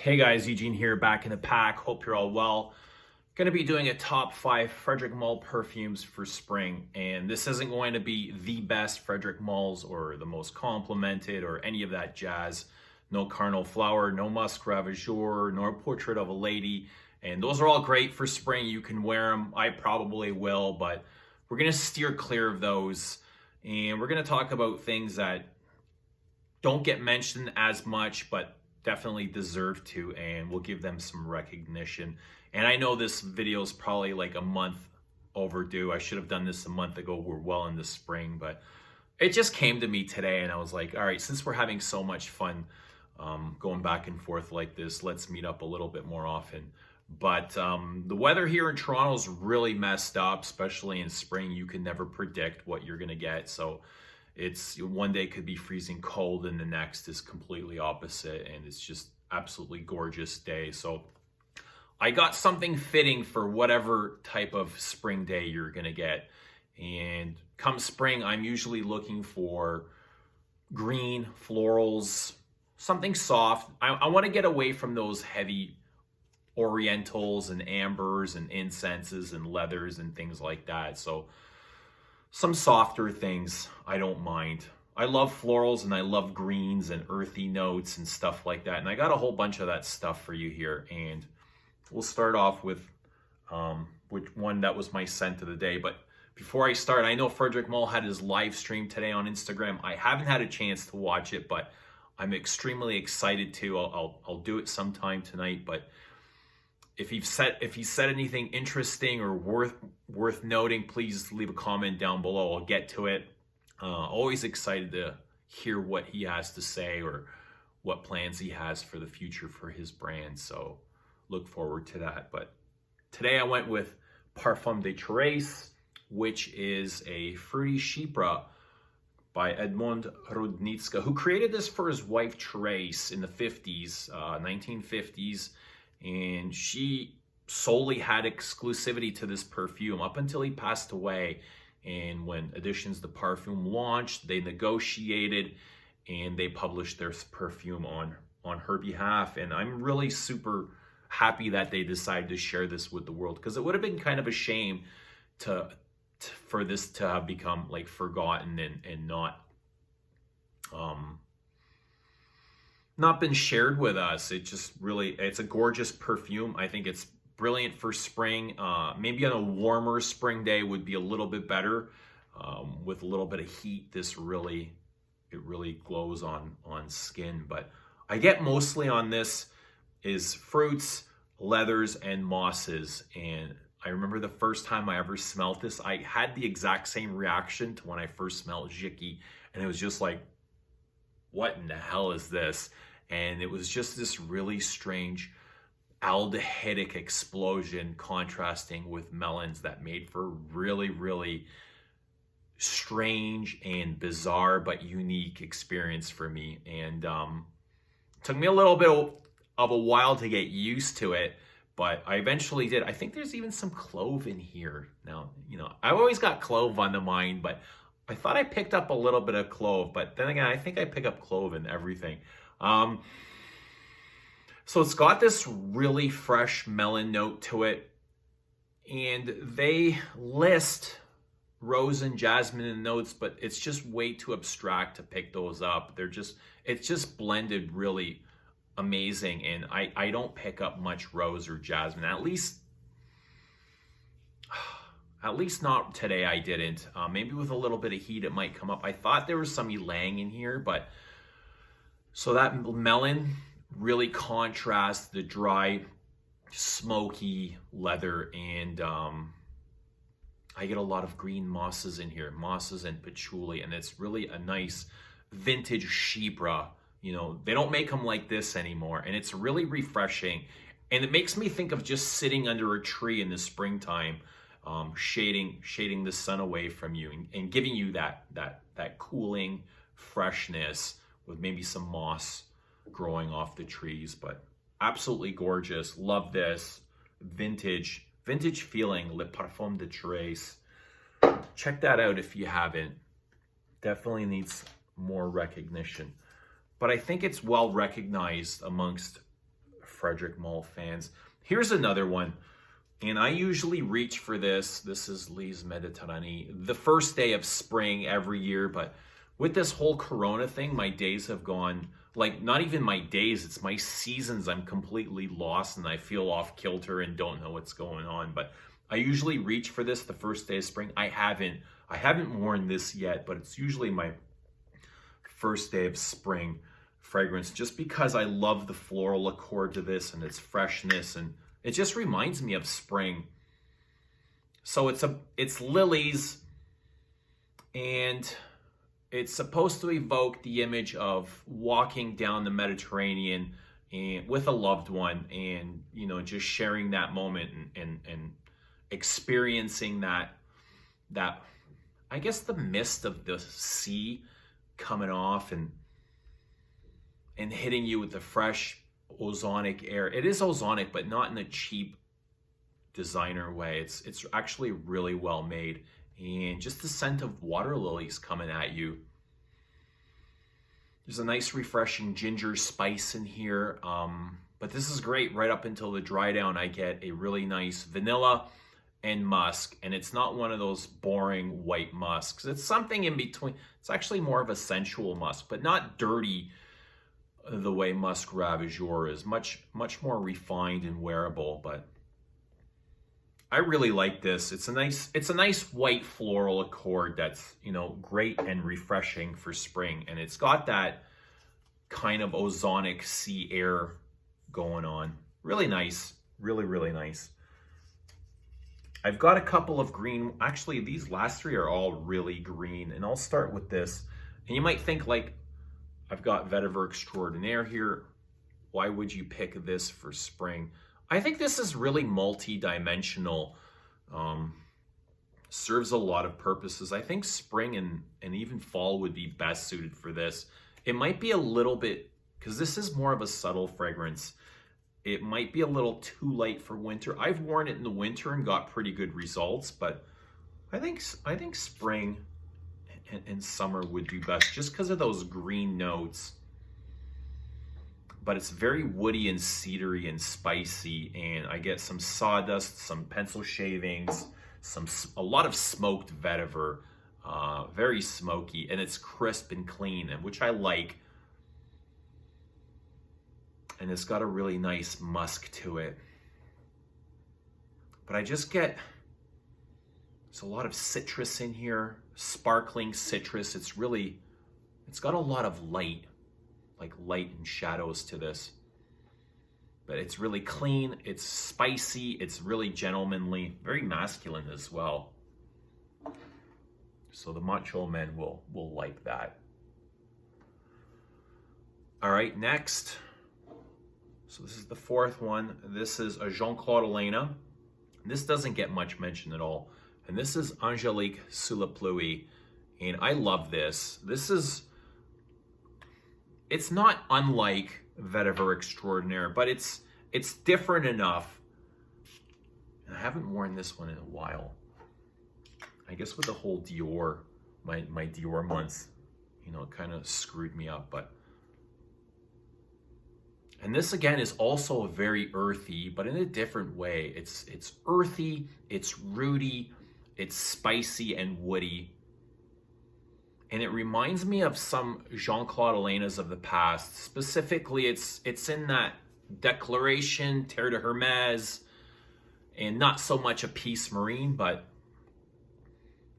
Hey guys, Eugene here, back in the pack. Hope you're all well. Going to be doing a top 5 Frederic Malle perfumes for spring, and this isn't going to be the best Frederic Malle's or the most complimented or any of that jazz. No Carnal Flower, no MUSC Ravageur, nor Portrait of a Lady, and those are all great for spring. You can wear them. I probably will, but we're going to steer clear of those, and we're going to talk about things that don't get mentioned as much, but definitely deserve to, and we'll give them some recognition. And I know this video is probably like a month overdue. I should have done this a month ago. We're well into spring, but it just came to me today, and I was like, all right, since we're having so much fun going back and forth like this, let's meet up a little bit more often. But the weather here in Toronto is really messed up, especially in spring. You can never predict what you're gonna get. So it's one day could be freezing cold and the next is completely opposite, and it's just absolutely gorgeous day. So I got something fitting for whatever type of spring day you're gonna get. And come spring, I'm usually looking for green, florals, something soft. I want to get away from those heavy orientals and ambers and incenses and leathers and things like that. So some softer things, I don't mind. I love florals and I love greens and earthy notes and stuff like that. And I got a whole bunch of that stuff for you here. And we'll start off with which one that was my scent of the day. But before I start, I know Frederic Malle had his live stream today on Instagram. I haven't had a chance to watch it, but I'm extremely excited to. I'll do it sometime tonight. But if he said anything interesting or worth noting, please leave a comment down below. I'll get to it. Always excited to hear what he has to say or what plans he has for the future for his brand. So look forward to that. But today I went with Parfum de Therese, which is a fruity chypre by Edmond Rudnitska, who created this for his wife Therese in the 50s, 1950s. And she solely had exclusivity to this perfume up until he passed away. And when Editions de Parfum launched, they negotiated and they published their perfume on her behalf. And I'm really super happy that they decided to share this with the world, because it would have been kind of a shame for this to have become like forgotten and not been shared with us. It just really, it's a gorgeous perfume. I think it's brilliant for spring. Maybe on a warmer spring day would be a little bit better. With a little bit of heat, it really glows on skin. But I get mostly on this is fruits, leathers, and mosses. And I remember the first time I ever smelled this, I had the exact same reaction to when I first smelled Jicky, and it was just like, what in the hell is this? And it was just this really strange aldehydic explosion contrasting with melons that made for really, really strange and bizarre but unique experience for me. And took me a little bit of a while to get used to it, but I eventually did. I think there's even some clove in here. Now, you know, I've always got clove on the mind, but I thought I picked up a little bit of clove, but then again, I think I pick up clove in everything. So it's got this really fresh melon note to it, and they list rose and jasmine in notes, but it's just way too abstract to pick those up. It's just blended really amazing, and I don't pick up much rose or jasmine, at least not today. I didn't. Maybe with a little bit of heat it might come up. I thought there was some ylang in here, but so that melon really contrasts the dry, smoky leather, and I get a lot of green mosses in here, mosses and patchouli, and it's really a nice vintage chypre. You know, they don't make them like this anymore, and it's really refreshing, and it makes me think of just sitting under a tree in the springtime, shading the sun away from you and giving you that cooling freshness with maybe some moss growing off the trees. But absolutely gorgeous. Love this vintage feeling, Le Parfum de Therese. Check that out if you haven't. Definitely needs more recognition. But I think it's well recognized amongst Frederic Malle fans. Here's another one. And I usually reach for this. This is Lys Mediterranee, the first day of spring every year. But with this whole Corona thing, my days have gone, like, not even my days, it's my seasons. I'm completely lost and I feel off kilter and don't know what's going on. But I usually reach for this the first day of spring. I haven't worn this yet, but it's usually my first day of spring fragrance, just because I love the floral accord to this and its freshness, and it just reminds me of spring. So it's lilies, and it's supposed to evoke the image of walking down the Mediterranean and with a loved one, and you know, just sharing that moment and experiencing that I guess the mist of the sea coming off and hitting you with the fresh ozonic air. It is ozonic, but not in a cheap designer way. It's actually really well made, and just the scent of water lilies coming at you. There's a nice refreshing ginger spice in here, but this is great right up until the dry down. I get a really nice vanilla and musk, and it's not one of those boring white musks. It's something in between. It's actually more of a sensual musk, but not dirty the way musk Ravageur is. Much more refined and wearable. But I really like this. It's a nice white floral accord that's, you know, great and refreshing for spring, and it's got that kind of ozonic sea air going on. Really nice. Really nice. I've got a couple of green. Actually, these last three are all really green, and I'll start with this. And you might think, like, I've got Vetiver Extraordinaire here. Why would you pick this for spring? I think this is really multi-dimensional. Serves a lot of purposes. I think spring and even fall would be best suited for this. It might be a little bit, because this is more of a subtle fragrance, it might be a little too light for winter. I've worn it in the winter and got pretty good results, but I think spring and summer would do best, just because of those green notes. But it's very woody and cedary and spicy, and I get some sawdust, some pencil shavings, a lot of smoked vetiver, very smoky, and it's crisp and clean, and which I like. And it's got a really nice musk to it. But I just get, there's a lot of citrus in here, sparkling citrus. It's got a lot of light, like light and shadows to this. But it's really clean, it's spicy, it's really gentlemanly, very masculine as well. So the macho men will like that. All right, next. So this is the fourth one. This is a Jean-Claude Elena. This doesn't get much mention at all. And this is Angelique Sous la Pluie. And I love this. It's not unlike Vetiver Extraordinaire, but it's different enough. And I haven't worn this one in a while. I guess with the whole Dior, my Dior months, you know, kind of screwed me up, but. And this again is also very earthy, but in a different way. It's earthy, it's rooty, it's spicy and woody. And it reminds me of some Jean-Claude Elenas of the past. Specifically, it's in that Declaration, Terre de Hermes, and not so much a Peace Marine, but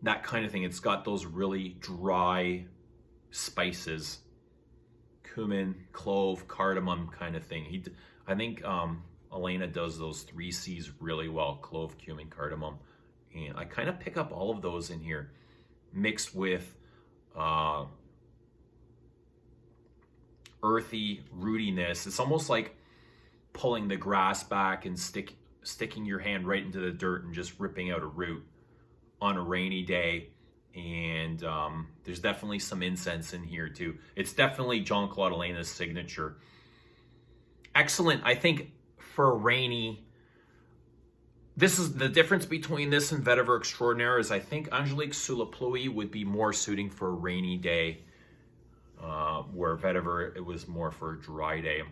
that kind of thing. It's got those really dry spices. Cumin, clove, cardamom kind of thing. I think Elena does those 3 C's really well: clove, cumin, cardamom. And I kind of pick up all of those in here, mixed with earthy rootiness. It's almost like pulling the grass back and sticking your hand right into the dirt and just ripping out a root on a rainy day. And there's definitely some incense in here too. It's definitely Jean-Claude Elena's signature. Excellent, I think, for a rainy. This is the difference between this and Vetiver Extraordinaire, is I think Angelique Sous la Pluie would be more suiting for a rainy day, where Vetiver, it was more for a dry day.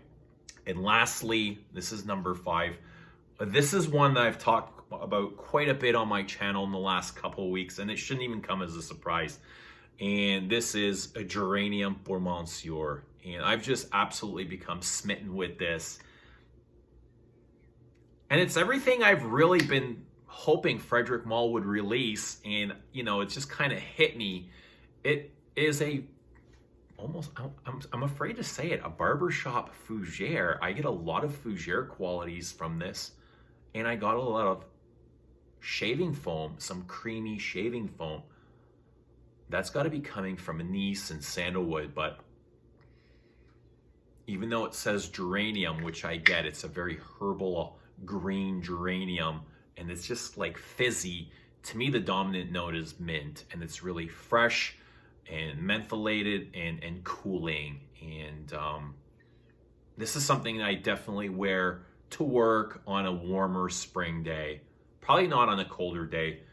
And lastly, this is number 5. This is one that I've talked about quite a bit on my channel in the last couple of weeks, and it shouldn't even come as a surprise. And this is a Geranium pour Monsieur. And I've just absolutely become smitten with this. And it's everything I've really been hoping Frederic Malle would release. And, you know, it just kind of hit me. It is a almost, I'm afraid to say it, a barbershop fougere. I get a lot of fougere qualities from this. And I got a lot of shaving foam, some creamy shaving foam. That's got to be coming from anise and sandalwood, but even though it says geranium, which I get, it's a very herbal green geranium, and it's just like fizzy. To me, the dominant note is mint, and it's really fresh and mentholated and cooling. And this is something that I definitely wear to work on a warmer spring day. Probably not on a colder day.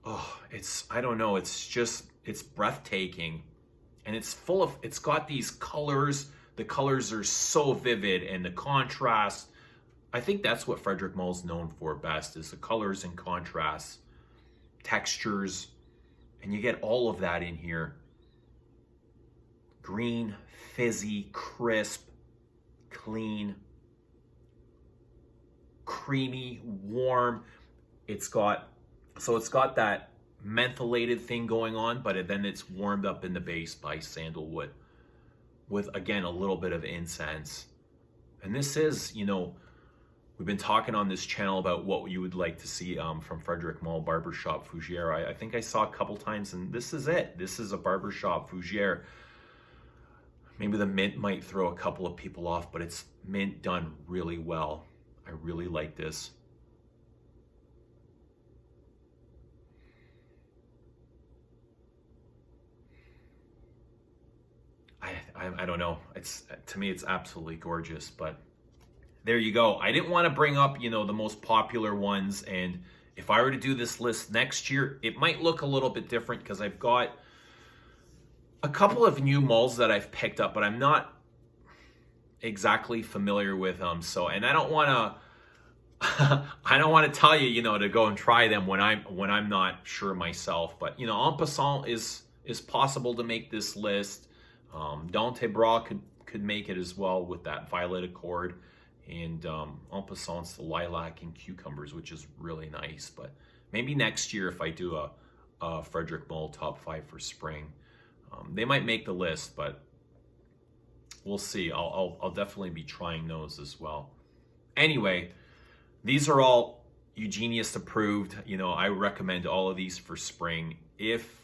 Oh, I don't know, it's breathtaking. And it's full of, it's got these colors. The colors are so vivid, and the contrast. I think that's what Frederic Malle's known for best, is the colors and contrasts, textures, and you get all of that in here. Green, fizzy, crisp, clean, creamy, warm. It's got that mentholated thing going on, but then it's warmed up in the base by sandalwood with, again, a little bit of incense. And this is, you know, we've been talking on this channel about what you would like to see from Frederic Malle Barbershop Fougere. I think I saw a couple times, and this is it. This is a barbershop fougere. Maybe the mint might throw a couple of people off, but it's mint done really well. I really like this. I don't know. To me, it's absolutely gorgeous, but there you go. I didn't want to bring up, you know, the most popular ones, and if I were to do this list next year, it might look a little bit different because I've got a couple of new malls that I've picked up, but I'm not exactly familiar with them. So, and I don't want to tell you, you know, to go and try them when I'm not sure myself. But, you know, en passant is possible to make this list. Dante Bras could make it as well with that violet accord, and en passant's the lilac and cucumbers, which is really nice. But maybe next year, if I do a Frederic Malle top 5 for spring, they might make the list, but we'll see. I'll definitely be trying those as well. Anyway, these are all Eugenius approved. You know, I recommend all of these for spring. If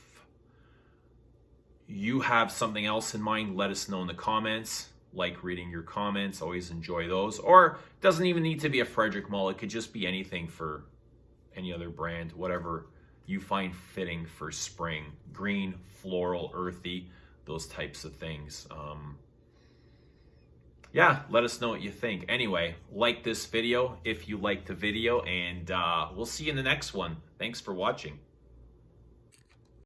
you have something else in mind, let us know in the comments. Like reading your comments, always enjoy those. Or it doesn't even need to be a Frederic Malle. It could just be anything for any other brand, whatever you find fitting for spring. Green, floral, earthy, those types of things. Yeah, let us know what you think. Anyway, like this video if you liked the video, and we'll see you in the next one. Thanks for watching.